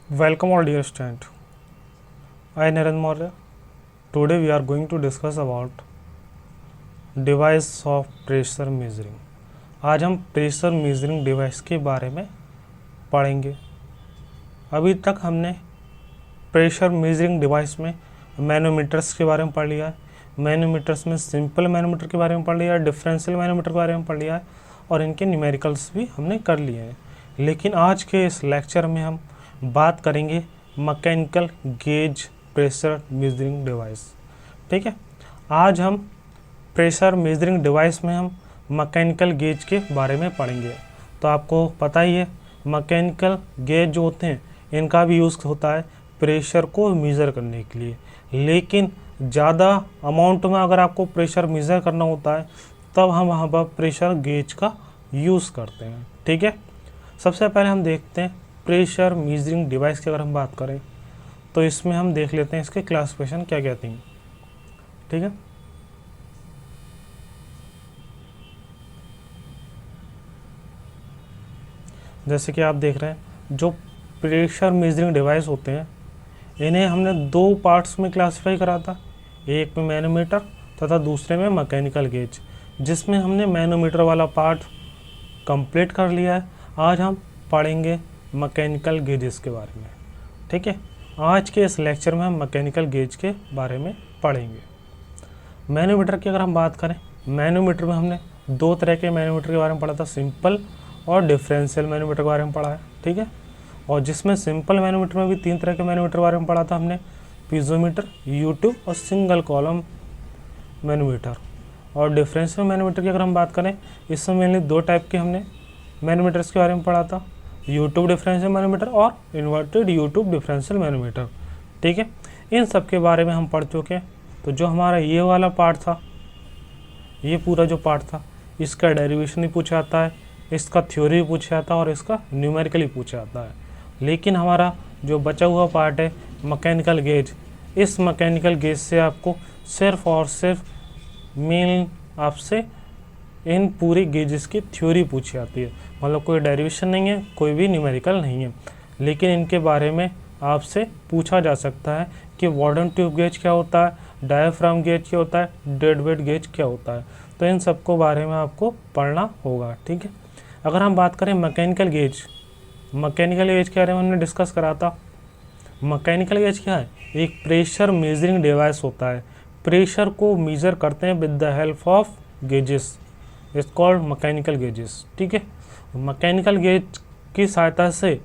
Welcome all dear student. I Narendra Maurya. Today we are going to discuss about device of pressure measuring. आज हम pressure measuring device के बारे में पढ़ेंगे। अभी तक हमने प्रेशर मेजरिंग डिवाइस में मैनोमीटर्स के बारे में पढ़ लिया है, मैनोमीटर्स में सिंपल मैनोमीटर के बारे में पढ़ लिया है, डिफरेंशियल मैनोमीटर के बारे में पढ़ लिया है और इनके न्यूमेरिकल्स भी हमने कर लिए हैं। लेकिन आज के इस लेक्चर में हम बात करेंगे mechanical gauge pressure measuring device. ठीक है, आज हम प्रेशर मेजरिंग डिवाइस में हम मैकेनिकल गेज के बारे में पढ़ेंगे। तो आपको पता ही है मैकेनिकल गेज जो होते हैं इनका भी यूज़ होता है प्रेशर को मेज़र करने के लिए, लेकिन ज़्यादा अमाउंट में अगर आपको प्रेशर मेज़र करना होता है तब हम वहाँ पर प्रेशर गेज का यूज़ करते हैं। ठीक है, सबसे पहले हम देखते हैं प्रेशर मेजरिंग डिवाइस की अगर हम बात करें तो इसमें हम देख लेते हैं इसके क्लासिफिकेशन क्या कहती हैं। ठीक है, जैसे कि आप देख रहे हैं जो प्रेशर मेजरिंग डिवाइस होते हैं इन्हें हमने दो पार्ट्स में क्लासिफाई करा था, एक में मैनोमीटर तथा दूसरे में मैकेनिकल गेज, जिसमें हमने मैनोमीटर वाला पार्ट कंप्लीट कर लिया है। आज हम पढ़ेंगे मैकेनिकल गेजेस के बारे में। ठीक है, आज के इस लेक्चर में हम मैकेनिकल गेज के बारे में पढ़ेंगे। मैनोमीटर की अगर हम बात करें, मैनोमीटर में हमने दो तरह के मैनोमीटर के बारे में पढ़ा था, सिंपल और डिफरेंशियल मैनोमीटर के बारे में पढ़ा है। ठीक है, और जिसमें सिंपल मैनोमीटर में भी तीन तरह के मैनोमीटर के बारे में पढ़ा था हमने, पीजोमीटर, यू-ट्यूब और सिंगल कॉलम मैनोमीटर। और डिफरेंशियल मैनोमीटर की अगर हम बात करें, इसमें मेनली दो टाइप के हमने मैनोमीटर्स के बारे में पढ़ा था, यू-ट्यूब डिफरेंशियल मैनोमीटर और इन्वर्टेड यू-ट्यूब डिफरेंशियल मैनोमीटर। ठीक है, इन सब के बारे में हम पढ़ चुके हैं। तो जो हमारा ये वाला पार्ट था, ये पूरा जो पार्ट था, इसका डेरिवेशन भी पूछा जाता है, इसका थ्योरी भी पूछा जाता है और इसका न्यूमेरिकल भी पूछा जाता है। लेकिन हमारा जो बचा हुआ पार्ट है मैकेनिकल गेज, इस मैकेनिकल गेज से आपको सिर्फ और सिर्फ मेन आपसे इन पूरी गेजेस की थ्योरी पूछी जाती है। मतलब कोई डेरिवेशन नहीं है, कोई भी न्यूमेरिकल नहीं है, लेकिन इनके बारे में आपसे पूछा जा सकता है कि वार्डन ट्यूब गेज क्या होता है, डायाफ्राम गेज क्या होता है, डेड वेट गेज क्या होता है। तो इन सबको बारे में आपको पढ़ना होगा। ठीक है, अगर हम बात करें मैकेनिकल गेज, मैकेनिकल गेज के बारे में हमने डिस्कस करा था। मैकेनिकल गेज क्या है? एक प्रेशर मेजरिंग डिवाइस होता है, प्रेशर को मेज़र करते हैं with the help of gauges, it's called mechanical gauges. ठीक है, मैकेनिकल गेज की सहायता से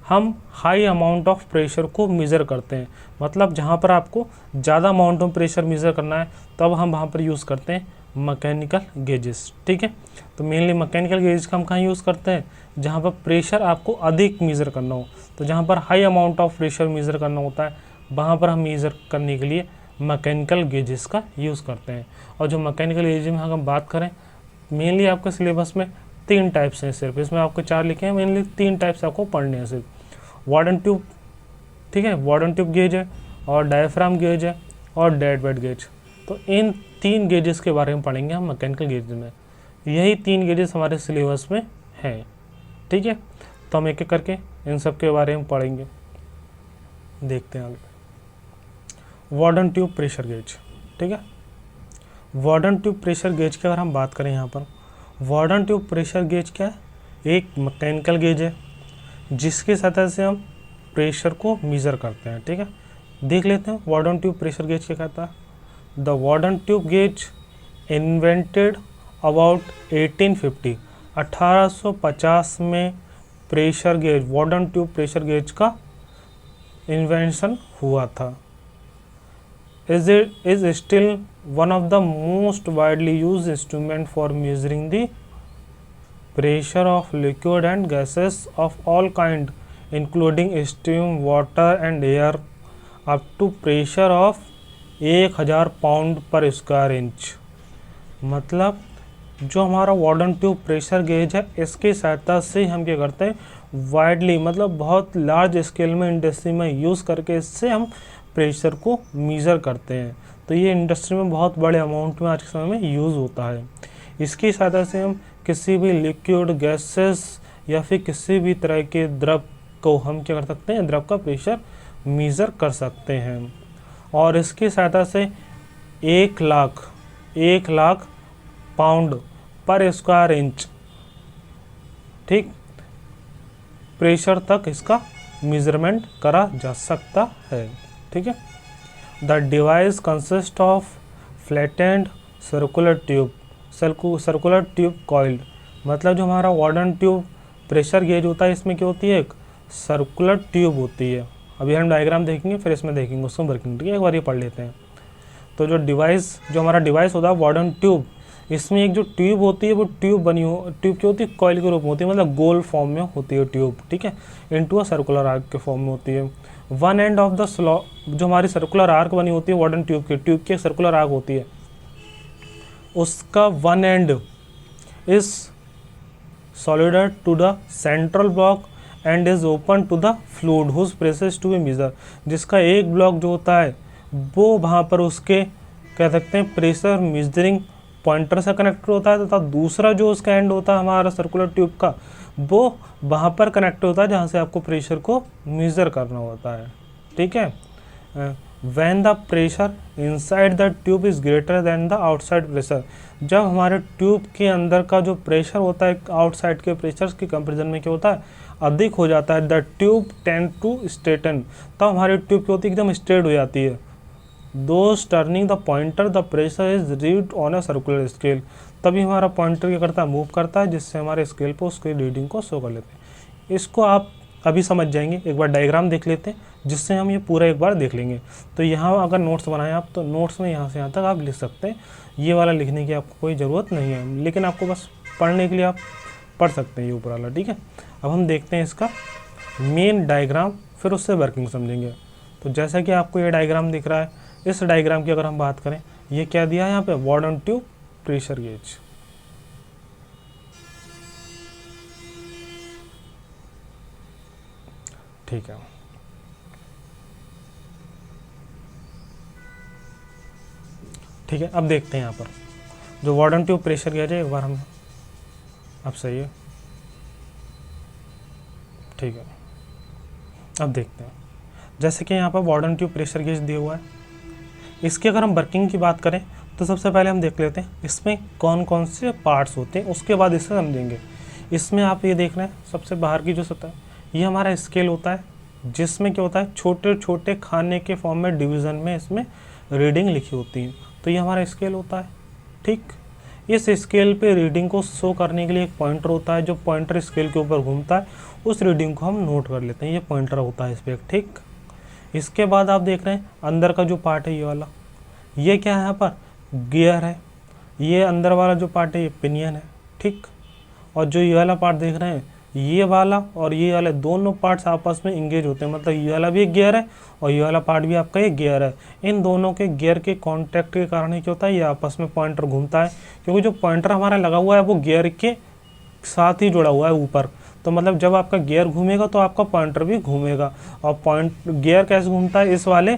हम हाई अमाउंट ऑफ प्रेशर को मेज़र करते हैं। मतलब जहाँ पर आपको ज़्यादा अमाउंट ऑफ प्रेशर मेज़र करना है तब हम वहाँ पर यूज़ करते हैं मैकेनिकल गेजेस। ठीक है, तो मेनली मैकेनिकल गेजेस का हम कहाँ यूज़ करते हैं? जहाँ पर प्रेशर आपको अधिक मेज़र करना हो। तो जहाँ पर high amount of pressure measure करना होता है वहाँ पर हम मेज़र करने के लिए मैकेनिकल गेजेस का यूज़ करते हैं। और जो मैकेनिकल गेज में हम बात करें, मेनली आपके सिलेबस में तीन टाइप्स हैं, सिर्फ इसमें आपको चार लिखे हैं, मेनली तीन टाइप्स आपको पढ़ने हैं सिर्फ। वार्डन ट्यूब, ठीक है, वार्डन ट्यूब गेज है और डायफ्राम गेज है और डेड वेट गेज। तो इन तीन गेजेस के बारे में पढ़ेंगे हम मैकेनिकल गेज में। यही तीन गेजेस हमारे सिलेबस में हैं। ठीक है, तो हम एक एक करके इन सब के बारे में पढ़ेंगे। देखते हैं आगे। Warden tube pressure gauge. ठीक है, वार्डन ट्यूब प्रेशर गेज की अगर हम बात करें, यहाँ पर वार्डन ट्यूब प्रेशर गेज क्या है? एक मैकेनिकल गेज है जिसकी सतह से हम प्रेशर को मेज़र करते हैं। ठीक है, देख लेते हैं वार्डन ट्यूब प्रेशर गेज क्या कहता है। The warden tube gauge invented about 1850, 1850 में pressure gauge, warden tube pressure gauge का इन्वेंशन हुआ था। is still one of the most widely used instrument for measuring the pressure of liquid and gases of all kind, including steam, water and air, up to pressure of 1000 pound पर square inch. मतलब जो हमारा warden tube pressure gauge है, इसकी सहायता से हम क्या करते हैं, वाइडली मतलब बहुत लार्ज स्केल में इंडस्ट्री में यूज़ करके इससे हम प्रेशर को मेज़र करते हैं। तो ये इंडस्ट्री में बहुत बड़े अमाउंट में आज के समय में यूज़ होता है। इसकी सहायता से हम किसी भी लिक्विड, गैसेस या फिर किसी भी तरह के द्रव को हम क्या कर सकते हैं, द्रव का प्रेशर मेज़र कर सकते हैं। और इसकी सहायता से 1 लाख पाउंड पर स्क्वायर इंच, ठीक, प्रेशर तक इसका मेजरमेंट करा जा सकता है। ठीक है। The device consist of flattened circular tube coiled, मतलब जो हमारा वार्डन ट्यूब प्रेशर गेज होता है, इसमें क्या होती है, एक सर्कुलर ट्यूब होती है। अभी हम डायग्राम देखेंगे, फिर इसमें देखेंगे उसको वर्किंग। ठीक है, एक बार ये पढ़ लेते हैं। तो जो हमारा डिवाइस होता है वार्डन ट्यूब, इसमें एक जो ट्यूब होती है वो ट्यूब क्या होती है, कॉइल के रूप में होती है, मतलब गोल फॉर्म में होती है ट्यूब। ठीक है, इनटू अ सर्कुलर आर्क के फॉर्म में होती है। वन एंड ऑफ द जो हमारी सर्कुलर आर्क बनी होती है वार्डन ट्यूब की एक सर्कुलर आर्क होती है, उसका one end is soldered to the central block and is open to the fluid whose pressure to be measured, जिसका एक ब्लॉक जो होता है वो वहाँ पर उसके कह सकते हैं प्रेशर मेजरिंग पॉइंटर से कनेक्टेड होता है, तथा दूसरा जो उसका एंड होता है हमारा सर्कुलर ट्यूब का, वो वहाँ पर कनेक्ट होता है जहाँ से आपको प्रेशर को मेज़र करना होता है। ठीक है। When the pressure inside the tube is greater than the outside pressure, जब हमारे ट्यूब के अंदर का जो प्रेशर होता है आउटसाइड के प्रेशर के कंपेरिजन में क्या होता है, अधिक हो जाता है। The tube tend to straighten, तब हमारी ट्यूब क्या होती है, एकदम स्ट्रेट हो जाती है। Those turning the pointer the pressure is read on a circular scale, तभी हमारा पॉइंटर क्या करता है, मूव करता है, जिससे हमारे स्केल पर उसकी रीडिंग को शो कर लेते हैं। इसको आप अभी समझ जाएंगे, एक बार डायग्राम देख लेते हैं, जिससे हम ये पूरा एक बार देख लेंगे। तो यहाँ अगर नोट्स बनाएं आप, तो नोट्स में यहाँ से यहाँ तक आप लिख सकते हैं, ये वाला लिखने की आपको कोई ज़रूरत नहीं है, लेकिन आपको बस पढ़ने के लिए आप पढ़ सकते हैं ये ऊपर वाला। ठीक है। अब हम देखते हैं इसका मेन डायग्राम, फिर उससे वर्किंग समझेंगे। तो जैसा कि आपको ये डायग्राम दिख रहा है, इस डायग्राम की अगर हम बात करें, ये क्या दिया है यहाँ पे, वार्डन ट्यूब प्रेशर गेज। ठीक है। ठीक है, अब देखते हैं यहाँ पर जो वार्डन ट्यूब प्रेशर गेज है, एक बार हम, अब सही है। ठीक है, अब देखते हैं, जैसे कि यहाँ पर वार्डन ट्यूब प्रेशर गेज दिया हुआ है, इसकी अगर हम वर्किंग की बात करें तो सबसे पहले हम देख लेते हैं इसमें कौन कौन से पार्ट्स होते हैं, उसके बाद इसे समझेंगे। इसमें आप ये देख रहे हैं, सबसे बाहर की जो सतह, ये हमारा स्केल होता है, जिसमें क्या होता है, छोटे छोटे खाने के फॉर्म में डिवीज़न में इसमें रीडिंग लिखी होती है। तो ये हमारा स्केल होता है। ठीक, इस स्केल पे रीडिंग को शो करने के लिए एक पॉइंटर होता है, जो पॉइंटर स्केल के ऊपर घूमता है, उस रीडिंग को हम नोट कर लेते हैं, ये पॉइंटर होता है इस पर। ठीक, इसके बाद आप देख रहे हैं अंदर का जो पार्ट है ये वाला, ये क्या है, यहाँ पर गियर है, ये अंदर वाला जो पार्ट है ये पिनियन है। ठीक, और जो ये वाला पार्ट देख रहे हैं, ये वाला और ये वाले दोनों पार्ट्स आपस में इंगेज होते हैं, मतलब ये वाला भी एक गियर है और ये वाला पार्ट भी आपका एक गियर है। इन दोनों के गियर के कांटेक्ट के कारण ही क्या होता है, ये आपस में पॉइंटर घूमता है, क्योंकि जो पॉइंटर हमारा लगा हुआ है वो गियर के साथ ही जुड़ा हुआ है ऊपर। तो मतलब जब आपका गियर घूमेगा तो आपका पॉइंटर भी घूमेगा। और गियर कैसे घूमता है, इस वाले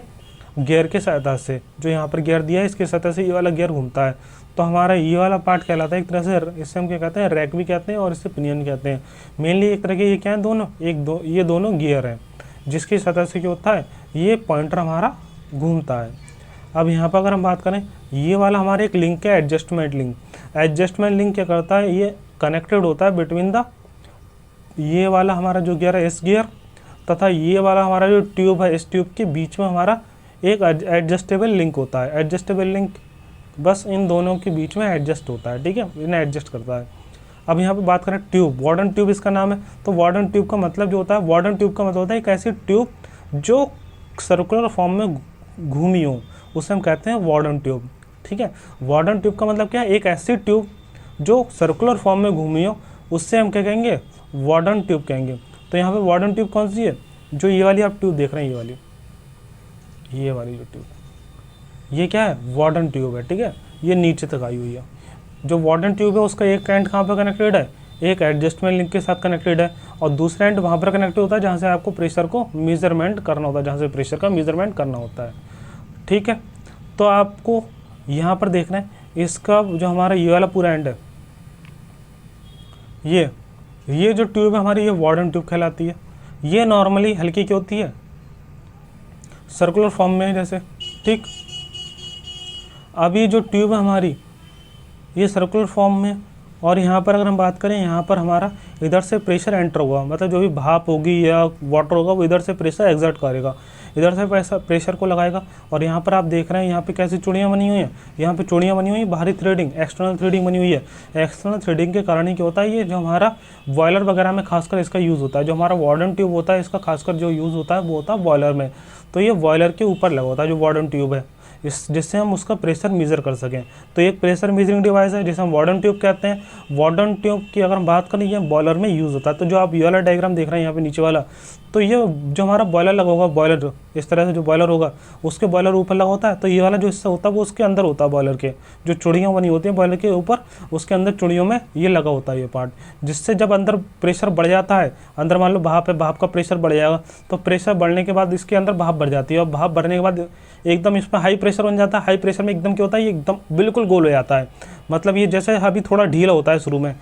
गियर के सहायता से, जो यहाँ पर गियर दिया है इसके सहायता से ये वाला गियर घूमता है। तो हमारा ये वाला पार्ट कहलाता है एक तरह से, इससे हम क्या कहते हैं, रैक भी कहते हैं और इससे पिनियन कहते हैं। मेनली एक तरह के ये क्या है, दोनों ये दोनों गियर हैं, जिसकी सहायता से क्या होता है, ये पॉइंटर हमारा घूमता है। अब यहाँ पर अगर हम बात करें, ये वाला हमारा एक लिंक है, एडजस्टमेंट लिंक। एडजस्टमेंट लिंक क्या करता है, ये कनेक्टेड होता है बिटवीन द, ये वाला हमारा जो गियर है इस गियर, तथा ये वाला हमारा जो ट्यूब है, इस ट्यूब के बीच में हमारा एक एडजस्टेबल लिंक होता है। एडजस्टेबल लिंक बस इन दोनों के बीच में एडजस्ट होता है। ठीक है, इन्हें एडजस्ट करता है। अब यहाँ पे बात करें ट्यूब, वार्डन ट्यूब इसका नाम है। तो वार्डन ट्यूब का मतलब जो होता है, वार्डन ट्यूब का मतलब होता है एक ऐसी ट्यूब जो सर्कुलर फॉर्म में घूमी हो, उसे हम कहते हैं वार्डन ट्यूब। ठीक है, वार्डन ट्यूब का मतलब क्या है, एक ऐसी ट्यूब जो सर्कुलर फॉर्म में घूमी हो, उससे हम क्या कहेंगे, वार्डन ट्यूब कहेंगे। तो यहाँ पे वार्डन ट्यूब कौन सी है, जो ये वाली आप ट्यूब देख रहे हैं, ये वाली जो ट्यूब, ये क्या है, वार्डन ट्यूब है। ठीक है, ये नीचे तक आई हुई है। जो वार्डन ट्यूब है उसका एक एंड कहाँ पर कनेक्टेड है, एक एडजस्टमेंट लिंक के साथ कनेक्टेड है, और दूसरा एंड वहाँ पर कनेक्टेड होता है जहाँ से आपको प्रेशर को मेजरमेंट करना होता है, जहाँ से प्रेशर का मेजरमेंट करना होता है। ठीक है, तो आपको यहाँ पर देखना है, इसका जो हमारा ये वाला पूरा एंड है, ये जो ट्यूब है हमारी, ये वार्डन ट्यूब कहलाती है। ये नॉर्मली हल्की की होती है, सर्कुलर फॉर्म में है जैसे, ठीक। अब ये जो ट्यूब है हमारी, ये सर्कुलर फॉर्म में, और यहाँ पर अगर हम बात करें, यहाँ पर हमारा इधर से प्रेशर एंटर होगा, मतलब जो भी भाप होगी या वाटर होगा वो इधर से प्रेशर एग्जर्ट करेगा, इधर से प्रेशर को लगाएगा। और यहाँ पर आप देख रहे हैं यहाँ पे कैसी चूड़ियाँ बनी हुई हैं, यहाँ पे चूड़ियाँ बनी हुई हैं, बाहरी थ्रेडिंग, एक्सटर्नल थ्रेडिंग बनी हुई है। एक्सटर्नल थ्रेडिंग के कारण ही क्या होता है, ये जो हमारा बॉयलर वगैरह में खासकर इसका यूज़ होता है। जो हमारा वार्डन ट्यूब होता है इसका खासकर जो यूज़ होता है वो होता है बॉयलर में। तो ये बॉयलर के ऊपर लगा होता है जो वार्डन ट्यूब है, जिससे हम उसका प्रेशर मेज़र कर सकें। तो एक प्रेशर मेजरिंग डिवाइस है जिसे हम वार्डन ट्यूब कहते हैं। वार्डन ट्यूब की अगर हम बात करें, ये बॉयलर में यूज़ होता है। तो जो आप ये वाला डायग्राम देख रहे हैं यहाँ पे नीचे वाला, तो ये जो हमारा बॉयलर लगा होगा, बॉयलर इस तरह से जो बॉयलर होगा उसके बॉयलर ऊपर लगा होता है। तो ये वाला जो हिस्सा होता है वो उसके अंदर होता है, बॉयलर के जो चूड़ियाँ बनी होती हैं बॉयलर के ऊपर, उसके अंदर चूड़ियों में ये लगा होता है ये पार्ट, जिससे जब अंदर प्रेशर बढ़ जाता है, अंदर मान लो भाप है, भाप का प्रेशर बढ़ जाएगा, तो प्रेशर बढ़ने के बाद इसके अंदर भाप बढ़ जाती है, और भाप बढ़ने के बाद एकदम इस पर हाई प्रेशर बन जाता है। हाई प्रेशर में एकदम क्या होता है, ये एकदम बिल्कुल गोल हो जाता है। मतलब ये जैसे अभी थोड़ा ढीला होता है शुरू में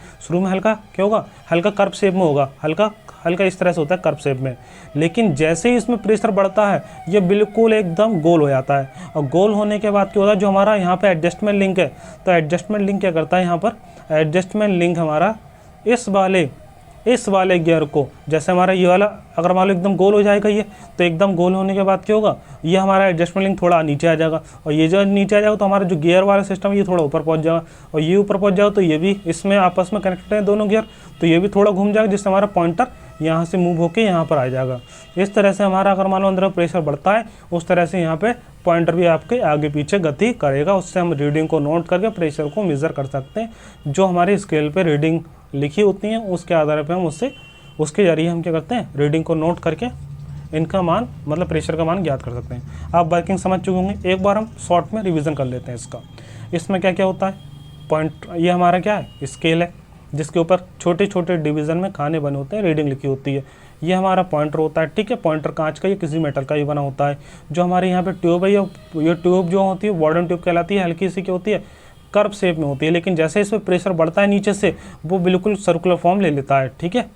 हल्का क्या होगा, हल्का कर्व शेप में होगा, हल्का इस तरह से होता है कर्व शेप में। लेकिन जैसे ही इसमें प्रेशर बढ़ता है ये बिल्कुल एकदम गोल हो जाता है। और गोल होने के बाद क्या होता है, जो हमारा यहाँ पे एडजस्टमेंट लिंक है, तो एडजस्टमेंट लिंक क्या करता है, यहाँ पर एडजस्टमेंट लिंक हमारा इस वाले गियर को, जैसे हमारा ये वाला अगर मान लो एकदम गोल हो जाएगा ये, तो एकदम गोल होने के बाद क्या होगा, ये हमारा एडजस्टमेंट लिंक थोड़ा नीचे आ जाएगा, और ये जो नीचे आ जाएगा तो हमारा जो गियर वाला सिस्टम है ये थोड़ा ऊपर पहुंच जाएगा, और ये ऊपर पहुंच जाएगा तो ये भी इसमें आपस में कनेक्टेड है दोनों गियर, तो ये भी थोड़ा घूम जाएगा, जिससे हमारा पॉइंटर यहाँ से मूव होकर यहाँ पर आ जाएगा। इस तरह से हमारा अगर मान लो अंदर प्रेशर बढ़ता है, उस तरह से यहाँ पे पॉइंटर भी आपके आगे पीछे गति करेगा। उससे हम रीडिंग को नोट करके प्रेशर को मेज़र कर सकते हैं। जो हमारे स्केल पे रीडिंग लिखी होती हैं उसके आधार पर हम उसके जरिए हम क्या करते हैं, रीडिंग को नोट करके इनका मान, मतलब प्रेशर का मान ज्ञात कर सकते हैं। आप वर्किंग समझ चुके होंगे, एक बार हम शॉर्ट में रिवीजन कर लेते हैं इसका। इसमें क्या क्या होता है, पॉइंट, ये हमारा क्या है, स्केल है जिसके ऊपर छोटे छोटे डिवीज़न में खाने बने होते हैं, रीडिंग लिखी होती है। ये हमारा पॉइंटर होता है, ठीक है। पॉइंटर कांच का या किसी मेटल का ही बना होता है। जो हमारे यहाँ पे ट्यूब है, ये ट्यूब जो होती है वार्डन ट्यूब कहलाती है। हल्की सी क्या होती है, कर्व शेप में होती है, लेकिन जैसे इसमें प्रेशर बढ़ता है नीचे से वो बिल्कुल सर्कुलर फॉर्म ले लेता है, ठीक है,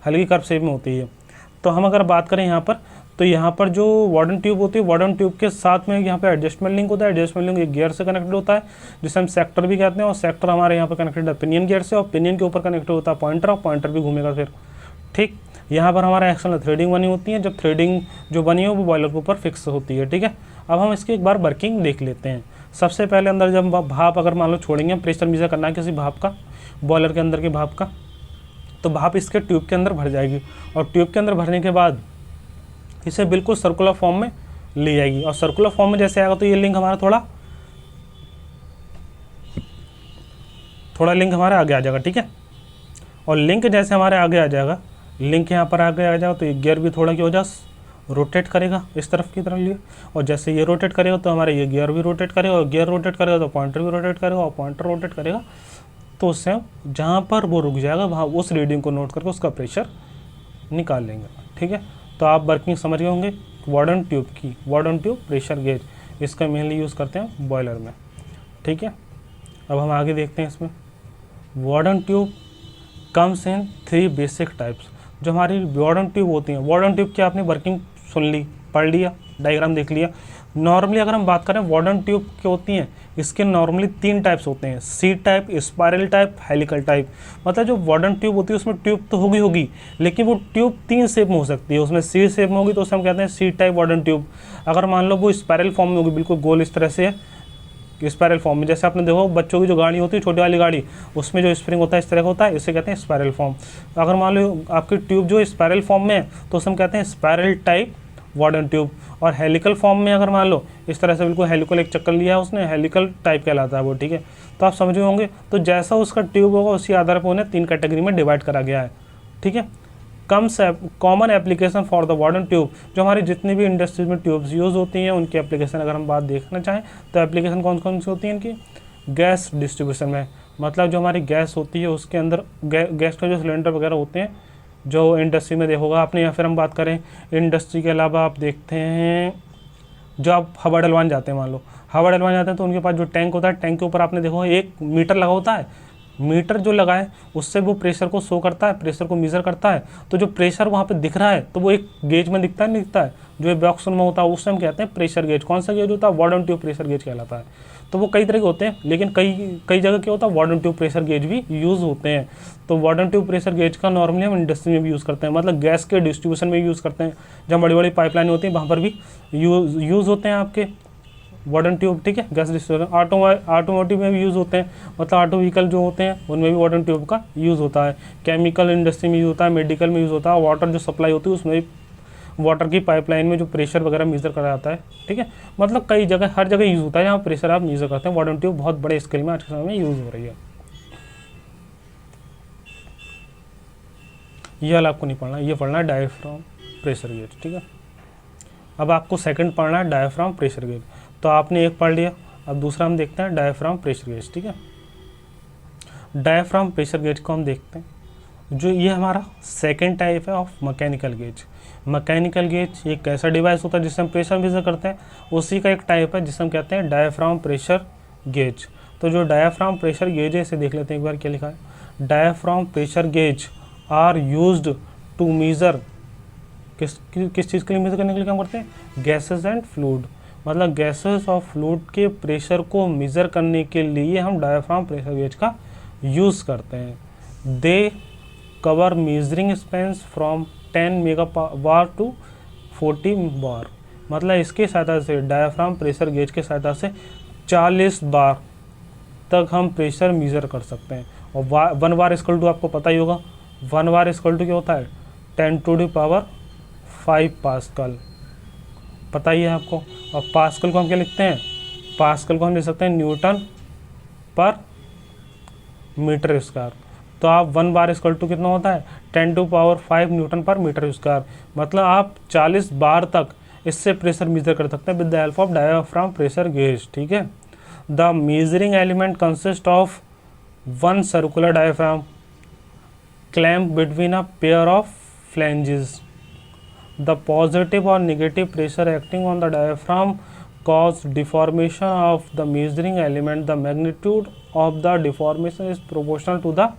हल्की कर्व शेप में होती है। तो हम अगर बात करें यहाँ पर, तो यहाँ पर जो वार्डन ट्यूब होती है, वार्डन ट्यूब के साथ में यहाँ पे एडजस्टमेंट लिंक होता है। एडजस्टमेंट लिंक एक गियर से कनेक्टेड होता है जिसे हम सेक्टर भी कहते हैं, और सेक्टर हमारे यहाँ पर कनेक्टेड है पिनियन गियर से, और पिनियन के ऊपर कनेक्टेड होता है पॉइंटर, और पॉइंटर भी घूमेगा फिर, ठीक। यहाँ पर हमारा एक्सटर्नल थ्रेडिंग बनी होती है। जब थ्रेडिंग जो बनी हो वो बॉयलर के ऊपर फिक्स होती है, ठीक है। अब हम इसकी एक बार वर्किंग देख लेते हैं। सबसे पहले अंदर जब भाप अगर मान लो छोड़ेंगे, प्रेशर मेजर करना है किसी भाप का, बॉयलर के अंदर के भाप का, तो भाप इसके ट्यूब के अंदर भर जाएगी, और ट्यूब के अंदर भरने के बाद इसे बिल्कुल सर्कुलर फॉर्म में ले जाएगी। और सर्कुलर फॉर्म में जैसे आएगा तो ये लिंक हमारा थोड़ा लिंक हमारे आगे आ जाएगा, ठीक है। और लिंक जैसे हमारे आगे आ जाएगा, लिंक यहाँ पर आगे आ जाएगा, तो ये गियर भी थोड़ा क्या हो जाए, रोटेट करेगा इस तरफ की तरफ लिए, और जैसे ये रोटेट करेगा तो हमारे ये गियर भी रोटेट करेगा, और गियर रोटेट करेगा तो पॉइंटर भी रोटेट करेगा, और पॉइंटर रोटेट करेगा तो उससे जहाँ पर वो रुक जाएगा वहाँ उस रीडिंग को नोट करके उसका प्रेशर निकाल लेंगे, ठीक है। तो आप वर्किंग समझ गए होंगे वार्डन ट्यूब की। वार्डन ट्यूब प्रेशर गेज, इसका मेनली यूज़ करते हैं बॉयलर में, ठीक है। अब हम आगे देखते हैं इसमें। Warden tube comes in 3 basic types. जो हमारी वार्डन ट्यूब होती हैं, वार्डन ट्यूब की आपने वर्किंग सुन ली, पढ़ लिया, डायग्राम देख लिया। नॉर्मली अगर हम बात करें वार्डन ट्यूब की होती हैं, इसके नॉर्मली 3 टाइप्स होते हैं, C type, spiral type, helical type. मतलब जो वार्डन ट्यूब होती है उसमें ट्यूब तो होगी लेकिन वो ट्यूब 3 शेप में हो सकती है। उसमें सी शेप में होगी तो उसे हम कहते हैं सी टाइप वार्डन ट्यूब। अगर मान लो वो स्पाइरल फॉर्म में होगी, बिल्कुल गोल इस तरह से है, स्पाइरल फॉर्म में, जैसे आपने देखो बच्चों की जो गाड़ी होती है छोटी वाली गाड़ी, उसमें जो स्प्रिंग होता है इस तरह का होता है, इसे कहते हैं स्पाइरल फॉर्म। अगर मान लो आपकी ट्यूब जो स्पाइरल फॉर्म में है तो उसे हम कहते हैं स्पाइरल टाइप वार्डन ट्यूब। और हेलिकल फॉर्म में अगर मान लो इस तरह से बिल्कुल हेलिकल एक चक्कर लिया है उसने, हेलिकल टाइप कहलाता है वो, ठीक है। तो आप समझ होंगे, तो जैसा उसका ट्यूब होगा उसी आधार पर उन्हें 3 कैटेगरी में डिवाइड करा गया है, ठीक है। Common application for the warden tube, जो हमारी जितनी भी इंडस्ट्रीज में ट्यूब्स यूज़ होती हैं उनकी एप्लीकेशन अगर हम बात देखना चाहें तो एप्लीकेशन कौन कौन सी होती हैं इनकी। गैस डिस्ट्रीब्यूशन में, मतलब जो हमारी गैस होती है उसके अंदर गैस का जो सिलेंडर वगैरह होते हैं जो इंडस्ट्री में देखोगा आपने, या फिर हम बात करें इंडस्ट्री के अलावा आप देखते हैं जो आप हवा डलवाने जाते हैं, मान लो हवा डलवाने जाते हैं तो उनके पास जो टैंक होता है, टैंक के ऊपर आपने देखो 1 मीटर लगा होता है, मीटर जो लगा है उससे वो प्रेशर को शो करता है, प्रेशर को मेज़र करता है। तो जो प्रेशर वहाँ पे दिख रहा है तो वो एक गेज में दिखता है, नहीं दिखता है, जो ये बॉक्स में होता है उसे हम कहते हैं प्रेशर गेज। कौन सा गेज होता है? वार्डन ट्यूब प्रेशर गेज कहलाता है। तो वो कई तरह के होते हैं, लेकिन कई जगह क्या होता है, वार्डन ट्यूब प्रेशर गेज भी यूज़ होते हैं। तो वार्डन ट्यूब प्रेशर गेज का नॉर्मली हम इंडस्ट्री में भी यूज़ करते हैं, मतलब गैस के डिस्ट्रीब्यूशन में यूज़ करते हैं। जब बड़ी बड़ी पाइपलाइन होती है वहाँ पर भी यूज़ होते हैं आपके वार्डन ट्यूब, ठीक है, गैस डिस्ट्रीब्यूशन। ऑटोमोटिव में भी यूज़ होते हैं, मतलब ऑटो व्हीकल जो होते हैं उनमें भी वार्डन ट्यूब का यूज़ होता है। केमिकल इंडस्ट्री में यूज़ होता है, मेडिकल में यूज़ होता है, वाटर जो सप्लाई होती है उसमें भी, वाटर की पाइपलाइन में जो प्रेशर वगैरह मेज़र करा जाता है, ठीक है। मतलब कई जगह, हर जगह यूज़ होता है जहाँ प्रेशर आप मेज़र करते हैं। वार्डन ट्यूब बहुत बड़े स्केल में आज के समय में यूज़ हो रही है। ये वाला आपको नहीं पढ़ना, ये पढ़ना है डायफ्राम प्रेशर गेज, ठीक है। अब आपको सेकंड पढ़ना है डायफ्राम प्रेशर गेज। तो आपने एक पढ़ लिया, अब दूसरा हम देखते हैं डायफ्राम प्रेशर गेज, ठीक है। डायफ्राम प्रेशर गेज को हम देखते हैं, जो ये हमारा सेकंड टाइप है of mechanical gauge. Mechanical gauge एक ऐसा डिवाइस होता है जिससे हम प्रेशर मेजर करते हैं, उसी का एक टाइप है जिसे हम कहते हैं डायफ्राम प्रेशर गेज। तो जो डायफ्राम प्रेशर गेज है इसे देख लेते हैं एक बार क्या लिखा है। Diaphragm pressure gauge are used to measure, किस चीज़ के लिए मेजर करने के लिए काम करते हैं? गैसेस एंड फ्लूइड, मतलब गैसेस और फ्लूइड के प्रेशर को मेज़र करने के लिए हम डायफ्राम प्रेशर गेज का यूज़ करते हैं। They cover measuring spans from 10 megabar to 40 bar, मतलब इसके सहायता से, डायफ्राम प्रेशर गेज के सहायता से 40 बार तक हम प्रेशर मेज़र कर सकते हैं। और 1 बार इक्वल टू आपको पता ही होगा, 1 बार इक्वल टू क्या होता है? 10 टू द पावर 5 पास्कल, पता ही है आपको। और पास्कल को हम क्या लिखते हैं? पास्कल को हम लिख सकते हैं न्यूटन पर मीटर स्क्वायर। तो आप 1 बार इक्वल टू कितना होता है? 10 टू पावर 5 न्यूटन पर मीटर स्क्वायर, मतलब आप 40 बार तक इससे प्रेशर मेजर कर सकते हैं with the help of diaphragm pressure gauge, ठीक है। The measuring element consist of 1 circular diaphragm clamp between a pair of flanges. The positive or negative pressure acting on the diaphragm cause deformation of the measuring element. The magnitude of the deformation is proportional to the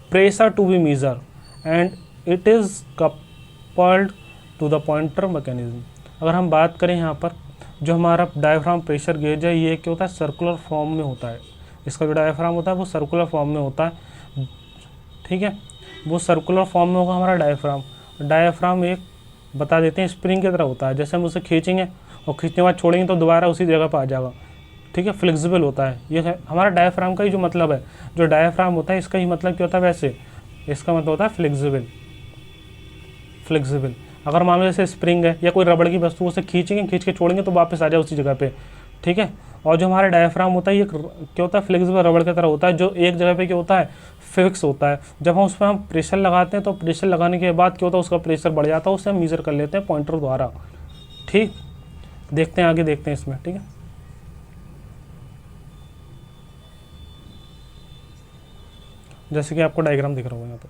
pressure to be measured, and it is coupled to the pointer mechanism. अगर हम बात करें यहाँ पर, जो हमारा diaphragm pressure gauge है ये क्या होता है? सर्कुलर फॉर्म में होता है। इसका जो डायफ्राम होता है वो सर्कुलर फॉर्म में होता है, ठीक है। वो सर्कुलर फॉर्म में होगा हमारा डायफ्राम। डायफ्राम एक बता देते हैं स्प्रिंग की तरह होता है, जैसे हम उसे खींचेंगे और खींचने के बाद छोड़ेंगे तो दोबारा उसी जगह पर आ जाएगा, ठीक है, फ्लेक्सिबल होता है। ये है हमारा डायफ्राम का ही जो मतलब है। जो डायफ्राम होता है इसका ही मतलब क्या होता है? वैसे इसका मतलब होता है फ्लेक्सिबल। अगर मान लो जैसे स्प्रिंग है या कोई रबड़ की वस्तु, उसे खींचेंगे, खींच के छोड़ेंगे तो वापस आ जाए उसी जगह पे, ठीक है। और जो हमारा डायफ्राम होता है ये क्या होता है? फ्लेक्सिबल रबड़ की तरह होता है, जो एक जगह पे क्या होता है? फिक्स होता है। जब हम उस पर प्रेशर लगाते हैं तो प्रेशर लगाने के बाद क्या होता है? उसका प्रेशर बढ़ जाता है, उससे हम मेजर कर लेते हैं पॉइंटर द्वारा, ठीक। देखते हैं आगे, देखते हैं इसमें, ठीक है। जैसे कि आपको डायग्राम दिख रहा होगा यहाँ पर,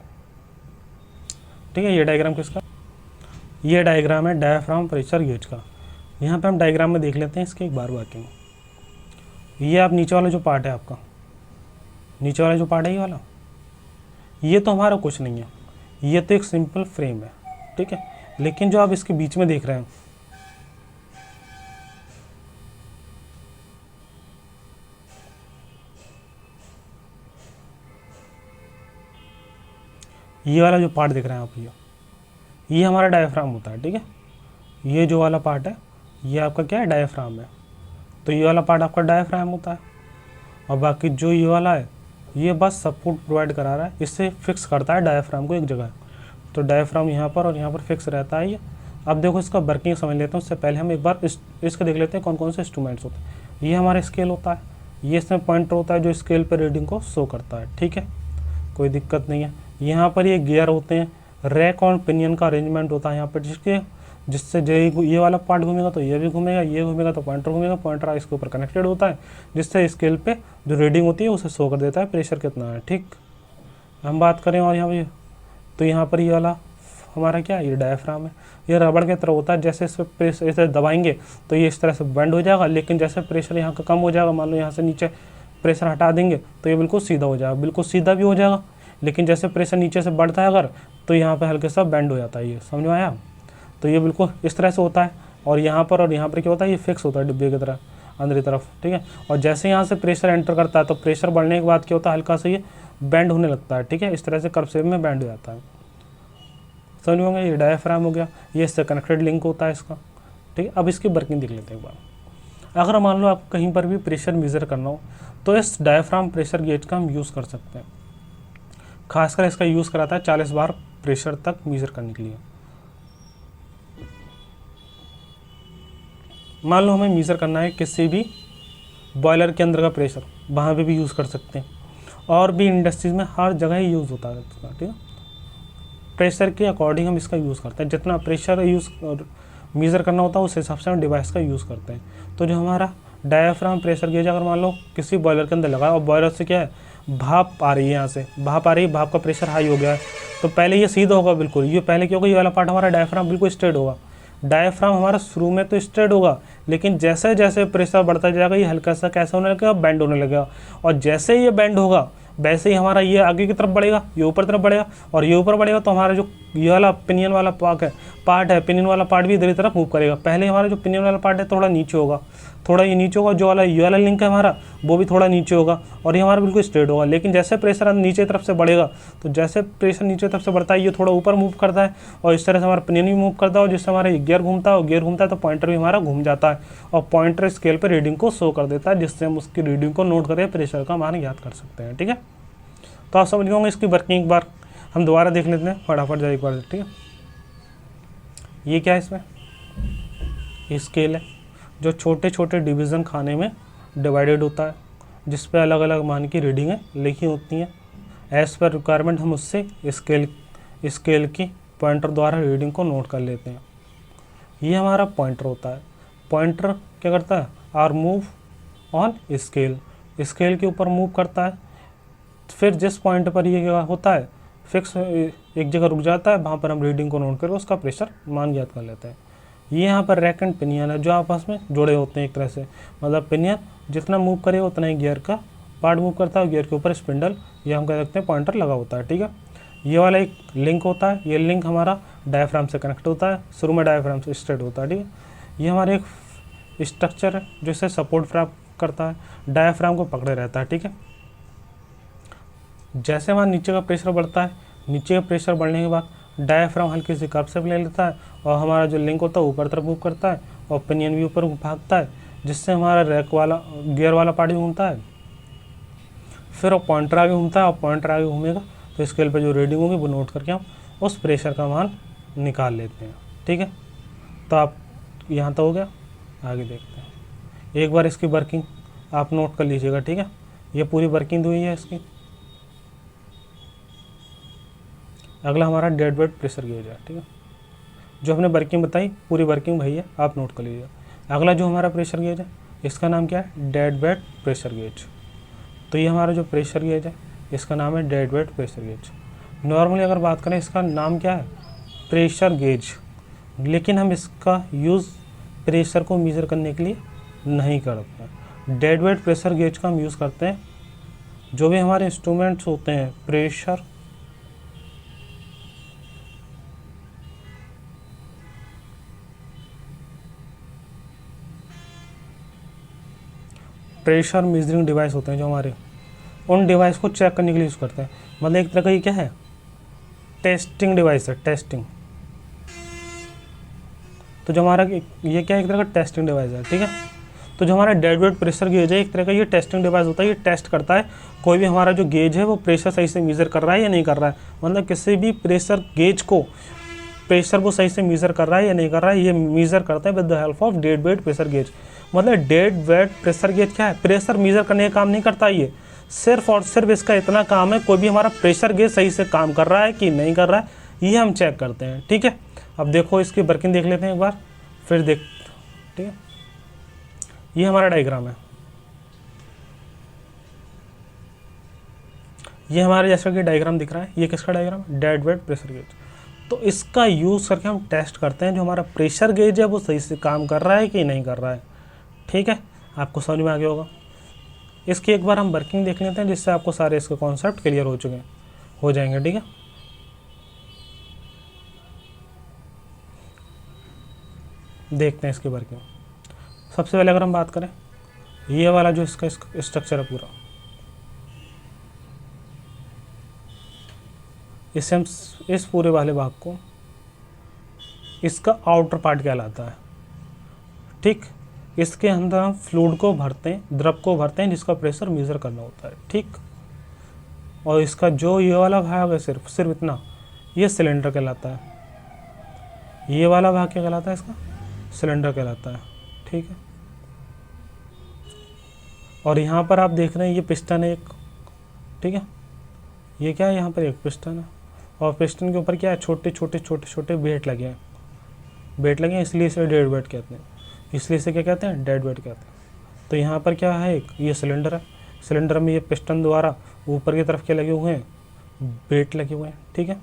ठीक है। ये डायग्राम किसका? ये डायग्राम है डायफ्राम प्रेशर गेज का। यहाँ पे हम डायग्राम में देख लेते हैं इसके एक बार बाकी में। ये आप नीचे वाला जो पार्ट है आपका, नीचे वाला जो पार्ट है ये वाला, ये तो हमारा कुछ नहीं है, ये तो एक सिंपल फ्रेम है, ठीक है। लेकिन जो आप इसके बीच में देख रहे हैं, ये वाला जो पार्ट देख रहे हैं आप, ये हमारा डायफ्राम होता है, ठीक है। ये जो वाला पार्ट है ये आपका क्या है? डायफ्राम है। तो ये वाला पार्ट आपका डायफ्राम होता है, और बाकी जो ये वाला है ये बस सपोर्ट प्रोवाइड करा रहा है, इससे फिक्स करता है डायफ्राम को एक जगह। तो डायफ्राम यहाँ पर और यहाँ पर फिक्स रहता है ये। अब देखो इसका वर्किंग समझ लेते हैं, उससे पहले हम एक बार इसको देख लेते हैं कौन कौन से इंस्ट्रूमेंट्स होते हैं। ये हमारा स्केल होता है, ये इसमें पॉइंटर होता है जो स्केल पर रीडिंग को शो करता है, ठीक है, कोई दिक्कत नहीं है। यहाँ पर ये गियर होते हैं, रैक और पिनियन का अरेंजमेंट होता है यहाँ पर, जिससे ये वाला पार्ट घूमेगा तो ये भी घूमेगा, ये घूमेगा तो पॉइंटर घूमेगा, पॉइंटर इसके ऊपर कनेक्टेड होता है, जिससे स्केल पे जो रीडिंग होती है उसे शो कर देता है प्रेशर कितना है, ठीक। हम बात करें और यहाँ पे, तो यहाँ पर ये वाला हमारा क्या है? ये डायफ्राम है। ये रबड़ की तरह होता है, जैसे इस पर प्रेशर ऐसे दबाएंगे तो ये इस तरह से बेंड हो जाएगा, लेकिन जैसे प्रेशर यहाँ का कम हो जाएगा, मान लो यहाँ से नीचे प्रेशर हटा देंगे तो ये बिल्कुल सीधा हो जाएगा, बिल्कुल सीधा भी हो जाएगा। लेकिन जैसे प्रेशर नीचे से बढ़ता है अगर, तो यहाँ पे हल्के सा बेंड हो जाता है, ये समझ में आया। तो ये बिल्कुल इस तरह से होता है, और यहाँ पर क्या होता है, ये फिक्स होता है डिब्बे की तरह अंदर की तरफ, ठीक है। और जैसे यहाँ से प्रेशर एंटर करता है तो प्रेशर बढ़ने के बाद क्या होता है, हल्का सा ये बेंड होने लगता है, ठीक है। इस तरह से कर्व शेप में बेंड हो जाता है, समझ होंगे। ये डायफ्राम हो गया, ये इससे कनेक्टेड लिंक होता है इसका, ठीक है। अब इसकी वर्किंग देख लेते हैं एक बार। अगर मान लो आप कहीं पर भी प्रेशर मेज़र करना हो तो इस डायफ्राम प्रेशर गेज का हम यूज़ कर सकते हैं। खासकर इसका यूज़ कराता है 40 बार प्रेशर तक मेज़र करने के लिए। मान लो हमें मेज़र करना है किसी भी बॉयलर के अंदर का प्रेशर, वहाँ पे भी यूज़ कर सकते हैं, और भी इंडस्ट्रीज़ में हर जगह ही यूज़ होता है इसका, ठीक है। प्रेशर के अकॉर्डिंग हम इसका यूज़ करते हैं, जितना प्रेशर यूज़ मेज़र करना होता है उस हिसाब से हम डिवाइस का यूज़ करते हैं। तो जो हमारा डायफ्राम प्रेशर गेज अगर मान लो किसी बॉयलर के अंदर लगा है और बॉयलर से क्या है, भाप आ रही है, यहाँ से भाप आ रही है, भाप का प्रेशर हाई हो गया है, तो पहले ये सीधा होगा बिल्कुल, ये पहले क्या होगा, ये वाला पार्ट हमारा डायफ्राम बिल्कुल स्ट्रेट होगा। डायफ्राम हमारा शुरू में तो स्ट्रेट होगा, लेकिन जैसे जैसे प्रेशर बढ़ता जाएगा ये हल्का सा कैसा होने लगेगा, बेंड होने लगेगा। और जैसे ही ये बेंड होगा वैसे ही हमारा ये आगे की तरफ बढ़ेगा, ये ऊपर तरफ बढ़ेगा, और ये ऊपर बढ़ेगा तो हमारा जो ये वाला पिनियन वाला पार्ट है, पिनियन वाला पार्ट भी इधर की तरफ मूव करेगा। पहले हमारा जो पिनियन वाला पार्ट है थोड़ा नीचे होगा, थोड़ा ये नीचे होगा, जो वाला ये वाला लिंक है हमारा वो भी थोड़ा नीचे होगा, और ये हमारा बिल्कुल स्ट्रेट होगा। लेकिन जैसे प्रेशर नीचे तरफ से बढ़ेगा, तो जैसे प्रेशर नीचे तरफ से बढ़ता है ये थोड़ा ऊपर मूव करता है, और इस तरह से हमारा पिनियन भी मूव करता है, और जिससे हमारा गियर घूमता है, और गियर घूमता है तो पॉइंटर भी हमारा घूम जाता है, और पॉइंटर स्केल पर रीडिंग को शो कर देता है, जिससे हम उसकी रीडिंग को नोट करके प्रेशर का मान याद कर सकते हैं, ठीक है। तो आप समझ गए होंगे इसकी वर्किंग। एक बार हम दोबारा देख लेते हैं फटाफट जाए एक बार, ठीक है। ये क्या है, इसमें स्केल है जो छोटे छोटे डिवीज़न खाने में डिवाइडेड होता है, जिस पे अलग अलग मान की रीडिंगें लिखी होती हैं। एज़ पर रिक्वायरमेंट हम उससे स्केल की पॉइंटर द्वारा रीडिंग को नोट कर लेते हैं। ये हमारा पॉइंटर होता है। पॉइंटर क्या करता है, आर मूव ऑन स्केल के ऊपर मूव करता है। फिर जिस पॉइंट पर ये क्या होता है, फिक्स एक जगह रुक जाता है, वहाँ पर हम रीडिंग को नोट करके उसका प्रेशर मान याद कर लेते हैं। ये यहाँ पर रैक एंड पिनियन है जो आपस में जुड़े होते हैं एक तरह से, मतलब पिनियन जितना मूव करेगा उतना ही गियर का पार्ट मूव करता है, गियर के ऊपर स्पिंडल, ये हम कह सकते हैं पॉइंटर लगा होता है, ठीक है। ये वाला एक लिंक होता है, ये लिंक हमारा डायफ्राम से कनेक्ट होता है, शुरू में डायफ्राम से स्ट्रेट होता है, ठीक है। ये हमारा एक स्ट्रक्चर है जो इसे सपोर्ट प्राप्त करता है, डायफ्राम को पकड़े रहता है, ठीक है। जैसे वहाँ नीचे का प्रेशर बढ़ता है, नीचे का प्रेशर बढ़ने के बाद डायफ्राम हल्की सी कर्व शेप ले लेता है, और हमारा जो लिंक होता है ऊपर तरफ मूव करता है, और पिनियन भी ऊपर भागता है, जिससे हमारा रैक वाला गियर वाला पार्ट भी घूमता है। फिर वो पॉइंटर आगे घूमता है, और पॉइंटर आगे घूमेगा तो स्केल पे जो रीडिंग होगी वो नोट करके हम उस प्रेशर का मान निकाल लेते हैं, ठीक है। तो आप यहाँ तक हो गया, आगे देखते हैं। एक बार इसकी वर्किंग आप नोट कर लीजिएगा, ठीक है। ये पूरी वर्किंग हुई है इसकी। अगला हमारा डेड वेट प्रेशर गेज है, ठीक है। जो हमने वर्किंग बताई पूरी वर्किंग वही है, आप नोट कर लीजिए। अगला जो हमारा प्रेशर गेज है इसका नाम क्या है, डेड वेट प्रेशर गेज। तो ये हमारा जो प्रेशर गेज है इसका नाम है dead weight pressure gauge. Normally अगर बात करें इसका नाम क्या है, प्रेशर गेज, लेकिन हम इसका यूज़ प्रेशर को मेज़र करने के लिए नहीं करते। डेड वेट प्रेशर गेज का हम यूज़ करते हैं जो भी हमारे इंस्ट्रूमेंट्स होते हैं प्रेशर मेजरिंग डिवाइस होते हैं जो हमारे, उन डिवाइस को चेक करने के लिए यूज़ करते हैं। मतलब एक तरह का ये क्या है, टेस्टिंग डिवाइस है, टेस्टिंग। तो जो हमारा ये क्या है, एक तरह का टेस्टिंग डिवाइस है, ठीक है। तो जो हमारा डेड वेट प्रेशर गेज है एक तरह का ये टेस्टिंग डिवाइस होता है। ये टेस्ट करता है कोई भी हमारा जो गेज है वो प्रेशर सही से मेज़र कर रहा है या नहीं कर रहा है। मतलब किसी भी प्रेशर गेज को प्रेशर वो सही से मेज़र कर रहा है या नहीं कर रहा है, ये मेज़र करता है with the help of dead weight pressure gauge. मतलब डेड वेट प्रेशर गेज क्या है, प्रेशर मेज़र करने का काम नहीं करता, ये सिर्फ और सिर्फ इसका इतना काम है कोई भी हमारा प्रेशर गेज सही से काम कर रहा है कि नहीं कर रहा है, ये हम चेक करते हैं, ठीक है। अब देखो इसकी वर्किंग देख लेते हैं एक बार, फिर देख, ठीक है। ये हमारा डायग्राम है, ये हमारा जैसा कि डायग्राम दिख रहा है, ये किसका डायग्राम है, डेड वेट प्रेशर गेज। तो इसका यूज़ करके हम टेस्ट करते हैं जो हमारा प्रेशर गेज है वो सही से काम कर रहा है कि नहीं कर रहा है, ठीक है। आपको समझ में आ गया होगा। इसकी एक बार हम वर्किंग देख लेते हैं, जिससे आपको सारे इसके कॉन्सेप्ट क्लियर हो जाएंगे। ठीक है, देखते हैं इसकी वर्किंग। सबसे पहले अगर हम बात करें, ये वाला जो इसका स्ट्रक्चर है पूरा, इससे हम इस पूरे वाले भाग को, इसका आउटर पार्ट कहलाता है। ठीक, इसके अंदर हम फ्लूइड को भरते हैं, द्रव को भरते हैं, जिसका प्रेशर मेज़र करना होता है। ठीक, और इसका जो ये वाला भाग है सिर्फ इतना, ये सिलेंडर कहलाता है। ये वाला भाग क्या कहलाता है? इसका सिलेंडर कहलाता है। ठीक है, और यहाँ पर आप देख रहे हैं ये पिस्टन है एक। ठीक है, ये क्या है? यहाँ पर एक पिस्टन है, और पिस्टन के ऊपर क्या है? छोटे वेट लगे हैं। वेट लगे हैं, इसलिए इसे डेड वेट कहते हैं। इसलिए इसे क्या कहते हैं? डेड वेट कहते हैं। तो यहाँ पर क्या है? एक ये सिलेंडर है। सिलेंडर में ये पिस्टन द्वारा ऊपर की तरफ क्या लगे हुए हैं? वेट लगे हुए हैं। ठीक है,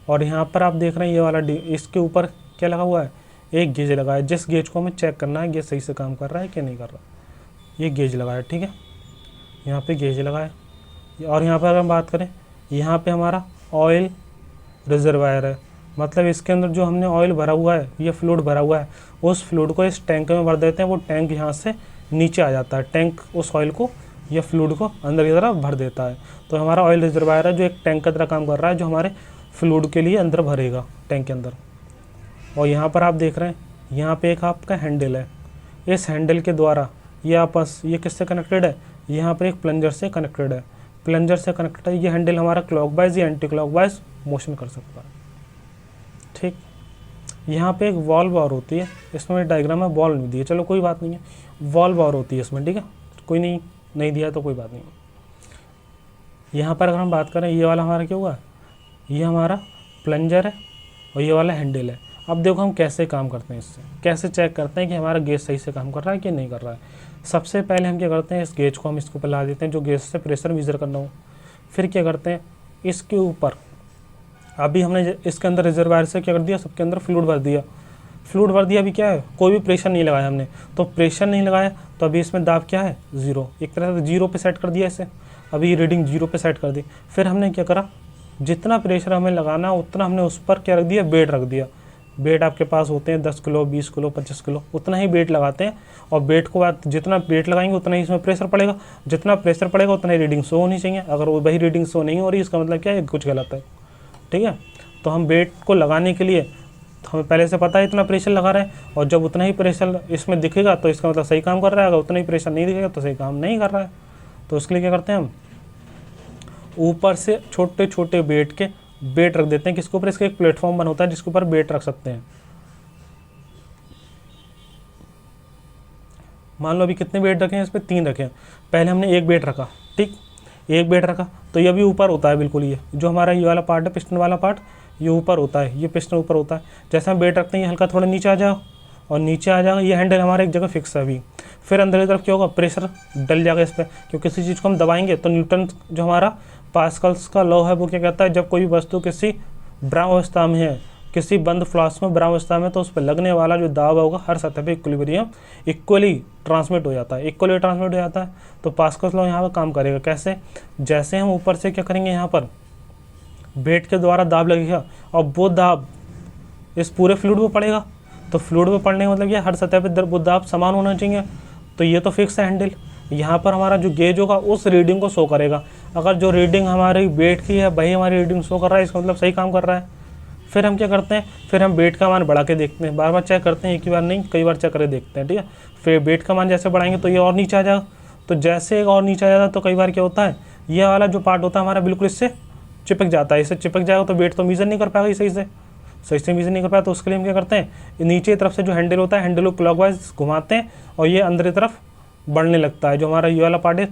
और यहाँ पर आप देख रहे हैं ये वाला इसके ऊपर क्या लगा हुआ है? एक गेज लगा है, जिस गेज को हमें चेक करना है गेज सही से काम कर रहा है कि नहीं कर रहा। ये गेज लगा है। ठीक है, यहाँ पे गेज लगा है। और यहाँ पर अगर हम बात करें, यहाँ पे हमारा ऑयल रिजर्वायर है, मतलब इसके अंदर जो हमने ऑयल भरा हुआ है, ये फ्लूइड भरा हुआ है, उस फ्लूइड को इस टैंक में भर देते हैं। वो टैंक यहाँ से नीचे आ जाता है, टैंक उस ऑयल को या फ्लूइड को अंदर की तरफ भर देता है। तो हमारा ऑयल रिजर्वायर है, जो एक टैंक की तरह काम कर रहा है, जो हमारे फ्लूइड के लिए अंदर भरेगा टैंक के अंदर। और यहाँ पर आप देख रहे हैं, यहाँ पे एक आपका हैंडल है। इस हैंडल के द्वारा ये किससे कनेक्टेड है? यहाँ पर एक प्लंजर से कनेक्टेड है। प्लंजर से कनेक्टेड है। ये हैंडल हमारा क्लॉकवाइज या एंटी क्लॉकवाइज मोशन कर सकता है। ठीक, यहाँ पे एक वॉल्व बार होती है, इसमें डायग्राम में बॉल नहीं दी है, चलो कोई बात नहीं है, वॉल्व बार होती है इसमें। ठीक है, कोई नहीं दिया तो कोई बात नहीं। यहाँ पर अगर हम बात करें, ये वाला हमारा क्या हुआ? ये हमारा प्लंजर है और ये वाला हैंडल है। अब देखो हम कैसे काम करते हैं, इससे कैसे चेक करते हैं कि हमारा गेज सही से काम कर रहा है कि नहीं कर रहा है। सबसे पहले हम क्या करते हैं, इस गेज को हम इसके ऊपर ला देते हैं, जो गेज से प्रेशर मेजर करना हो। फिर क्या करते हैं, इसके ऊपर अभी हमने इसके अंदर रिजर्वायर से क्या कर दिया, सबके अंदर फ्लूइड भर दिया। अभी क्या है? कोई भी प्रेशर नहीं लगाया हमने, तो प्रेशर नहीं लगाया तो अभी इसमें दाब क्या है? 0। एक तरह से 0 पे सेट कर दिया इसे। अभी रीडिंग 0 पे सेट कर दी। फिर हमने क्या करा, जितना प्रेशर हमें लगाना उतना हमने उस पर क्या रख दिया? बेड रख दिया। बेड आपके पास होते हैं 10 किलो, 20 किलो, 25 किलो, उतना ही बेड लगाते हैं। और बेड को बाद जितना बेड लगाएंगे उतना ही इसमें प्रेशर पड़ेगा। जितना प्रेशर पड़ेगा उतना ही रीडिंग शो होनी चाहिए। अगर वो वही रीडिंग शो नहीं हो रही, इसका मतलब क्या है? कुछ गलत है। ठीक है, तो हम बेड को लगाने के लिए हमें पहले से पता है इतना प्रेशर लगा रहा है, और जब उतना ही प्रेशर इसमें दिखेगा तो इसका मतलब सही काम कर रहा है। अगर उतना ही प्रेशर नहीं दिखेगा तो सही काम नहीं कर रहा है। तो उसके लिए क्या करते हैं, हम ऊपर से छोटे बेट रख देते हैं। किसके ऊपर? इसका एक प्लेटफॉर्म बना होता है जिसके ऊपर बेट रख सकते हैं। मान लो अभी कितने बेट रखे हैं? इस पर 3 रखे हैं। पहले हमने एक बेट रखा। ठीक, एक बेट रखा तो ये अभी ऊपर होता है बिल्कुल। ये जो हमारा ये वाला पार्ट है, पिस्टन वाला पार्ट, ये ऊपर होता है, ये पिस्टन ऊपर होता है। जैसे हम बेट रखते हैं, ये हल्का थोड़ा नीचे आ जाएगा और नीचे आ जाएगा। ये हैंडल हमारा एक जगह फिक्स है अभी। फिर अंदर की तरफ क्या होगा? प्रेशर डल जाएगा इस पर, क्योंकि किसी चीज़ को हम दबाएंगे तो न्यूटन जो हमारा पास्कल्स का लॉ है वो क्या कहता है, जब कोई वस्तु किसी ब्राउन अवस्था में है, किसी बंद फ्लास्क में ब्राउन अवस्था में, तो उस पर लगने वाला जो दाब होगा हर सतह पे इक्वली ट्रांसमिट हो जाता है। तो पास्कल्स लॉ यहाँ पर काम करेगा। कैसे? जैसे हम ऊपर से क्या करेंगे, यहाँ पर बेट के द्वारा दाब लगेगा और वो दाब इस पूरे फ्लूइड पे पड़ेगा। तो फ्लूइड पे पड़ने का मतलब क्या? हर सतह पे वो दाब समान होना चाहिए। तो ये तो फिक्स है हैंडल। यहाँ पर हमारा जो गेज होगा उस रीडिंग को शो करेगा। अगर जो रीडिंग हमारी बेट की है वही हमारी रीडिंग शो कर रहा है, इसका मतलब सही काम कर रहा है। फिर हम क्या करते हैं, फिर हम बेट का मान बढ़ा के देखते हैं, बार बार चेक करते हैं, एक ही बार नहीं कई बार चेक करके देखते हैं। ठीक है, फिर बेट का मान जैसे बढ़ाएंगे तो ये और नीचे आ जाएगा। तो जैसे एक और नीचे आ जाता है तो कई बार क्या होता है, ये वाला जो पार्ट होता है हमारा बिल्कुल इससे चिपक जाता है। इससे चिपक जाएगा तो बेट तो मेजर नहीं कर पाएगा सही से मेजर नहीं कर पाया। तो उसके लिए हम क्या करते हैं, नीचे की तरफ से जो हैंडल होता है, हैंडल को क्लॉकवाइज घुमाते हैं और ये अंदर की तरफ बढ़ने लगता है। जो हमारा ये वाला पार्ट है,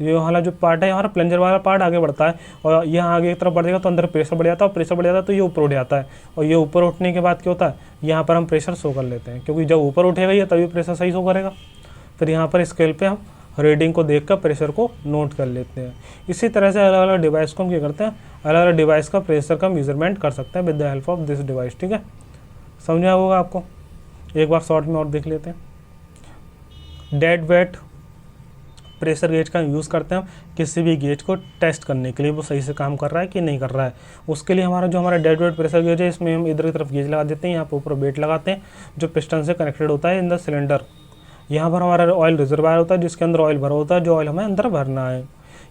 ये वाला जो पार्ट है हमारा प्लंजर वाला पार्ट आगे बढ़ता है और यहाँ आगे की तरफ बढ़ेगा तो अंदर प्रेशर बढ़ जाता है, और प्रेशर बढ़ जाता है तो ये ऊपर उठ जाता है। और ये ऊपर उठने के बाद क्या होता है, यहाँ पर हम प्रेशर शो कर लेते हैं, क्योंकि जब ऊपर उठेगा ये तभी प्रेशर सही शो करेगा। फिर यहाँ पर स्केल पे हम रीडिंग को देखकर प्रेशर को नोट कर लेते हैं। इसी तरह से अलग अलग डिवाइस को हम क्या करते हैं, अलग अलग डिवाइस का प्रेशर का मेजरमेंट कर सकते हैं with the help of this device. ठीक है, समझा होगा आपको। एक बार शॉर्ट में और देख लेते हैं। डेड वेट प्रेशर गेज का यूज़ करते हैं हम किसी भी गेज को टेस्ट करने के लिए वो सही से काम कर रहा है कि नहीं कर रहा है। उसके लिए हमारा डेड वेट प्रेशर गेज है, इसमें हम इधर की तरफ गेज लगा देते हैं, यहाँ पर ऊपर वेट लगाते हैं जो पिस्टन से कनेक्टेड होता है इन द सिलेंडर। यहाँ पर हमारा ऑयल रिजर्वायर होता है जिसके अंदर ऑयल भरा होता है, जो ऑयल हमें अंदर भरना है।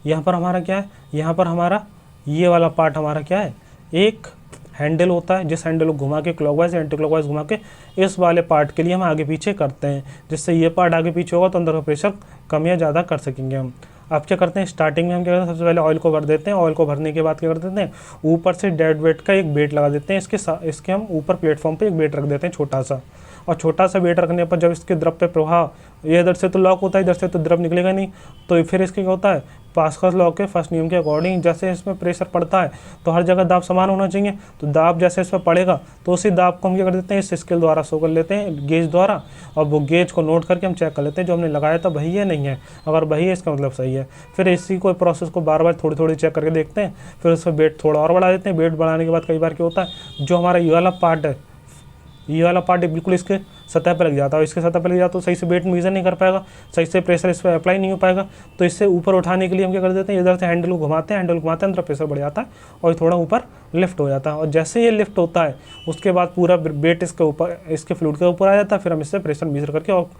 यहाँ पर हमारा क्या है, यहाँ पर हमारा ये वाला पार्ट हमारा क्या है, एक हैंडल होता है, जिस हैंडल को घुमा के क्लॉकवाइज एंटी क्लॉकवाइज घुमा के इस वाले पार्ट के लिए हम आगे पीछे करते हैं, जिससे ये पार्ट आगे पीछे होगा तो अंदर का प्रेशर कम या ज़्यादा कर सकेंगे हम। अब क्या करते हैं, स्टार्टिंग में हम क्या करते हैं, सबसे पहले ऑयल को भर देते हैं। ऑयल को भरने के बाद क्या कर देते हैं, ऊपर से डेड वेट का एक बेट लगा देते हैं। इसके हम ऊपर प्लेटफॉर्म पे एक बेट रख देते हैं छोटा सा, और छोटा सा बेट रखने पर जब इसके द्रव पे प्रवाह, ये इधर से तो लॉक होता है, इधर से तो द्रव निकलेगा नहीं, तो फिर इसके क्या होता है, पास्कल लॉ के फर्स्ट नियम के अकॉर्डिंग जैसे इसमें प्रेशर पड़ता है तो हर जगह दाब समान होना चाहिए। तो दाब जैसे इस पर पड़ेगा तो उसी दाब को हम क्या कर देते हैं, इस स्केल द्वारा शो कर लेते हैं गेज द्वारा, और वो गेज को नोट करके हम चेक कर लेते हैं जो हमने लगाया था वही है नहीं है। अगर वही है इसका मतलब सही है। फिर इसी को प्रोसेस को बार बार थोड़ी थोड़ी चेक करके देखते हैं। फिर उस पर वेट थोड़ा और बढ़ा देते हैं। वेट बढ़ाने के बाद कई बार क्या होता है, जो हमारा ये वाला पार्ट है, ये वाला पार्ट बिल्कुल इसके सतह पर लग जाता है, इसके सतह पर लग जाता तो सही से वेट मेजर नहीं कर पाएगा, सही से प्रेशर इस पर अप्लाई नहीं हो पाएगा। तो इससे ऊपर उठाने के लिए हम क्या कर देते हैं, इधर से हैंडल को घुमाते हैं, अंदर प्रेशर बढ़ जाता है और थोड़ा ऊपर लिफ्ट हो जाता है। और जैसे ये लिफ्ट होता है उसके बाद पूरा वेट इसके ऊपर, इसके फ्लूइड के ऊपर आ जाता है। फिर हम इससे प्रेशर मेजर करके और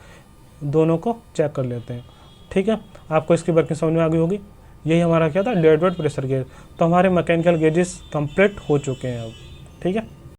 दोनों को चेक कर लेते हैं। ठीक है, आपको इसकी वर्किंग समझ में आ गई होगी। यही हमारा क्या था, डेड वेट प्रेशर गेज। तो हमारे मैकेनिकल गेजेस कंप्लीट हो चुके हैं अब। ठीक है।